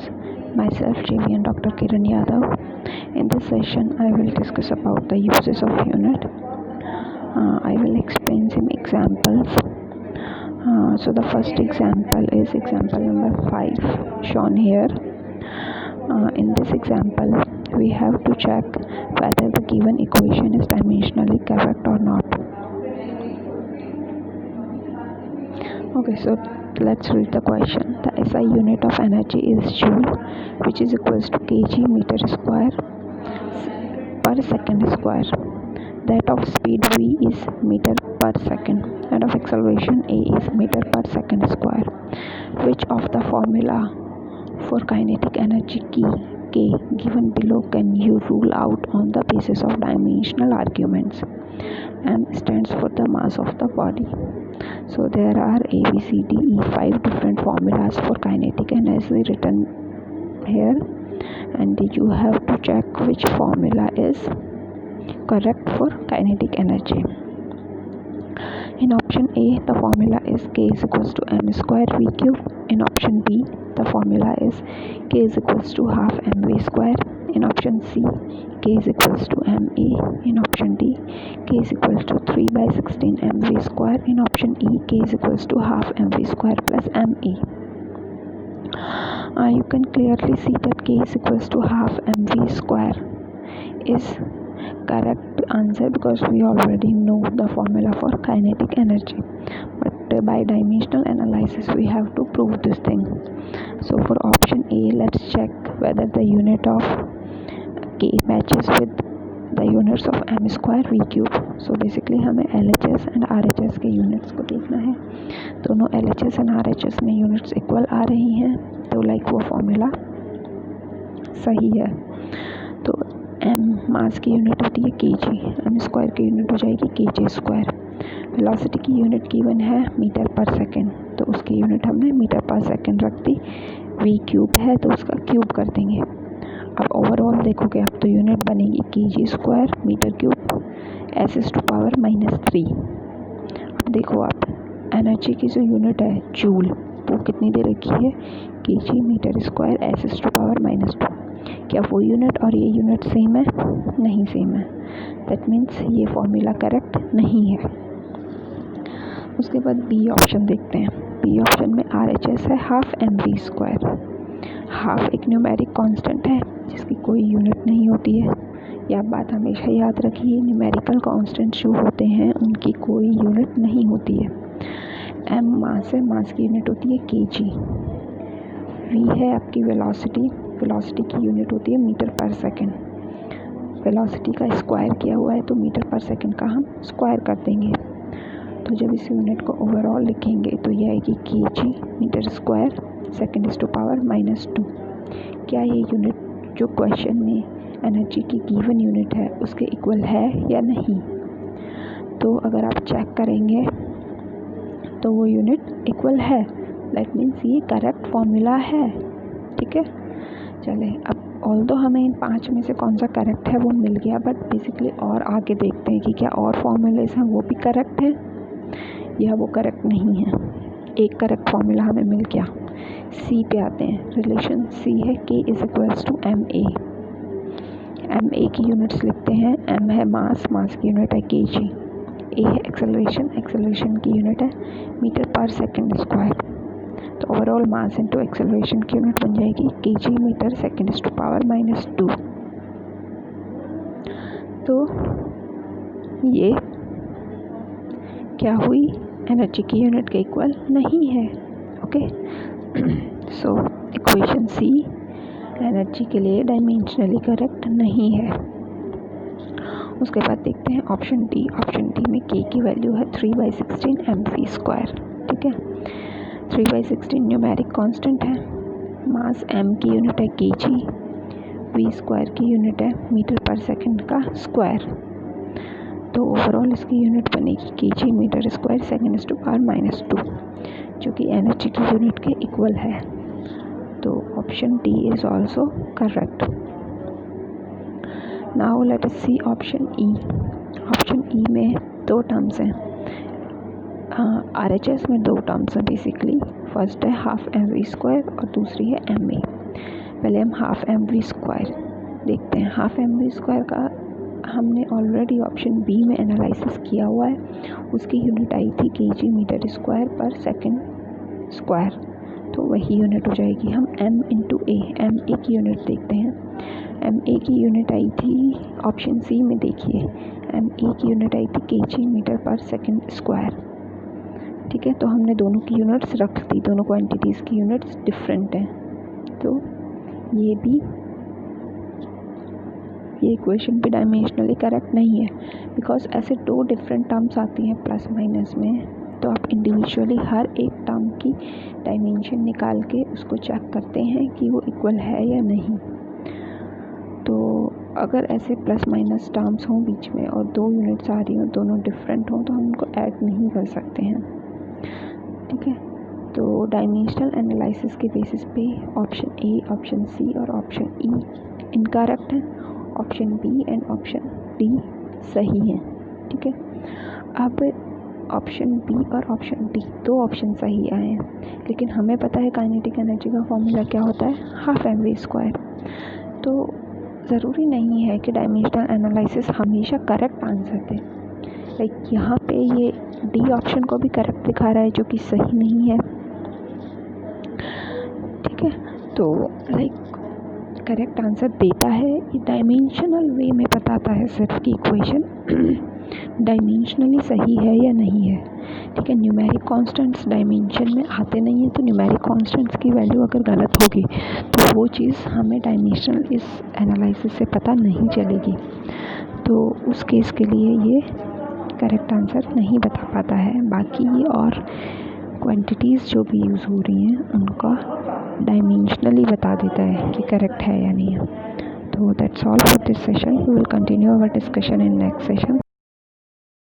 students, myself JV and Dr. Kiran Yadav. In this session, I will discuss about the uses of unit. I will explain some examples. So the first example is example number 5 shown here. In this example, we have to check whether the given equation is dimensionally correct or not. Okay, so let's read the question. The SI unit of energy is joule, which is equals to kg meter square per second square. That of speed v is meter per second and of acceleration a is meter per second square. Which of the formula for kinetic energy k given below can you rule out on the basis of dimensional arguments? M stands for the mass of the body. So there are A, B, C, D, E 5 different formulas for kinetic energy written here, and you have to check which formula is correct for kinetic energy. In option A, the formula is K is equals to M square V cube. In option B, the formula is K is equals to half mv square. In option C, K is equals to ma. In option D, K is equals to 3 by 16 mv square. In option E, K is equals to half mv square plus ma. You can clearly see that K is equals to half mv square is correct answer because we already know the formula for kinetic energy, but by dimensional analysis we have to prove this thing. So for option A, let's check whether the unit of K matches with the units of m square v cube. So basically हमें LHS and RHS के units को देखना है. दोनों LHS and RHS में units equal आ रही हैं, तो लाइक वो फॉर्मूला सही है. तो m मास की यूनिट होती है kg, m स्क्वायर की यूनिट हो जाएगी kg स्क्वायर. वेलोसिटी की यूनिट गिवन है मीटर पर सेकेंड, तो उसकी यूनिट हमने मीटर पर सेकेंड रख दी. v क्यूब है तो उसका क्यूब कर देंगे. अब ओवरऑल देखोगे अब तो यूनिट बनेगी kg square metre cube s⁻³ अब देखो आप एनर्जी की जो यूनिट है जूल, वो कितनी दे रखी है kg मीटर स्क्वायर s⁻². क्या वो यूनिट और ये यूनिट सेम है? नहीं सेम है. दैट मीन्स ये फॉर्मूला करेक्ट नहीं है. उसके बाद बी ऑप्शन देखते हैं. बी ऑप्शन में RHS है हाफ mv स्क्वायर. हाफ एक न्यूमेरिक कांस्टेंट है जिसकी कोई यूनिट नहीं होती है. यह बात हमेशा याद रखिए, न्यूमेरिकल कांस्टेंट जो होते हैं उनकी कोई यूनिट नहीं होती है. m मास है, मास की यूनिट होती है kg. v है आपकी वेलोसिटी, वेलोसिटी की यूनिट होती है मीटर पर सेकेंड. वेलोसिटी का स्क्वायर किया हुआ है तो मीटर पर सेकेंड का हम स्क्वायर कर देंगे. तो जब इस यूनिट को ओवरऑल लिखेंगे तो यह आएगी kg मीटर स्क्वायर (10⁻²). क्या ये यूनिट जो क्वेश्चन में एनर्जी की गिवन यूनिट है उसके इक्वल है या नहीं? तो अगर आप चेक करेंगे तो वो यूनिट इक्वल है. दैट मीन्स ये करेक्ट फॉर्मूला है. ठीक है, चले अब ऑल्दो हमें इन 5 में से कौन सा करेक्ट है वो मिल गया, बट बेसिकली और आगे देखते हैं कि क्या और फॉर्मूलेस हैं वो भी करेक्ट हैं या वो करेक्ट नहीं है. एक करेक्ट फॉर्मूला हमें मिल गया. सी पे आते हैं. रिलेशन सी है K is equals to ma. ma की यूनिट्स लिखते हैं. m है मास, मास की यूनिट है kg. a है एक्सेलरेशन, एक्सेलरेशन की यूनिट है मीटर पर सेकेंड स्क्वायर. तो ओवरऑल मास इंटू एक्सेलरेशन की यूनिट बन जाएगी kg मीटर (2). तो ये क्या हुई, एनर्जी की यूनिट के इक्वल नहीं है. ओके, सो इक्वेशन सी एनर्जी के लिए डायमेंशनली करेक्ट नहीं है. उसके बाद देखते हैं ऑप्शन डी. ऑप्शन डी में k की वैल्यू है 3/16 mv स्क्वायर. ठीक है, 3/16 न्यूमेरिक कांस्टेंट है. मास m की यूनिट है kg, v स्क्वायर की यूनिट है मीटर पर सेकेंड का स्क्वायर. तो ओवरऑल इसकी यूनिट बनेगी kg मीटर स्क्वायर (10⁻²), जो कि एनर्जी की यूनिट के इक्वल है. तो option D is also correct. Now let us see option E. Option E में 2 टर्म्स हैं. RHS में 2 टर्म्स हैं बेसिकली. फर्स्ट है हाफ mv स्क्वायर और दूसरी है ma. पहले हम हाफ mv² देखते हैं। हाफ mv² का हमने ऑलरेडी ऑप्शन बी में एनालिसिस किया हुआ है, उसकी यूनिट आई थी kg मीटर स्क्वायर पर सेकेंड स्क्वायर, तो वही यूनिट हो जाएगी। हम m into A, M A की यूनिट देखते हैं। एम ए की यूनिट आई थी ऑप्शन सी में, देखिए एम ए की यूनिट आई थी kg मीटर पर सेकेंड स्क्वायर। ठीक है, तो हमने दोनों की यूनिट्स रख दी, दोनों क्वांटिटीज़ की यूनिट्स डिफरेंट हैं, तो ये इक्वेशन भी डायमेंशनली करेक्ट नहीं है, बिकॉज ऐसे दो डिफरेंट टर्म्स आती हैं प्लस माइनस में, तो आप इंडिविजुअली हर एक टर्म की डायमेंशन निकाल के उसको चेक करते हैं कि वो इक्वल है या नहीं। तो अगर ऐसे प्लस माइनस टर्म्स हों बीच में और दो यूनिट्स आ रही हों, दोनों डिफरेंट हों, तो हम उनको ऐड नहीं कर सकते हैं। ठीक है, तो डायमेंशनल एनालिसिस के बेसिस पे ऑप्शन ए, ऑप्शन सी और ऑप्शन ई इनकरेक्ट है, option B and option D सही है। ठीक है, अब ऑप्शन बी और ऑप्शन डी दो ऑप्शन सही आए हैं, लेकिन हमें पता है काइनेटिक एनर्जी का फॉर्मूला क्या होता है, हाफ mv²। तो ज़रूरी नहीं है कि डायमेंशनल एनालिसिस हमेशा करेक्ट आंसर दे। लाइक यहाँ पे ये डी ऑप्शन को भी करेक्ट दिखा रहा है, जो कि सही नहीं है। ठीक है, तो लाइक करेक्ट आंसर देता है, ये डायमेंशनल वे में बताता है सिर्फ कि इक्वेशन डायमेंशनली सही है या नहीं है। ठीक है, न्यूमेरिक कांस्टेंट्स डायमेंशन में आते नहीं हैं, तो न्यूमेरिक कांस्टेंट्स की वैल्यू अगर गलत होगी तो वो चीज़ हमें डायमेंशनल इस एनालिसिस से पता नहीं चलेगी, तो उस केस के लिए ये करेक्ट आंसर नहीं बता पाता है। बाकी ये और क्वांटिटीज़ जो भी यूज़ हो रही हैं उनका डायमेंशनली बता देता है कि करेक्ट है या नहीं है। तो that's all for this session, we will continue our discussion in next session.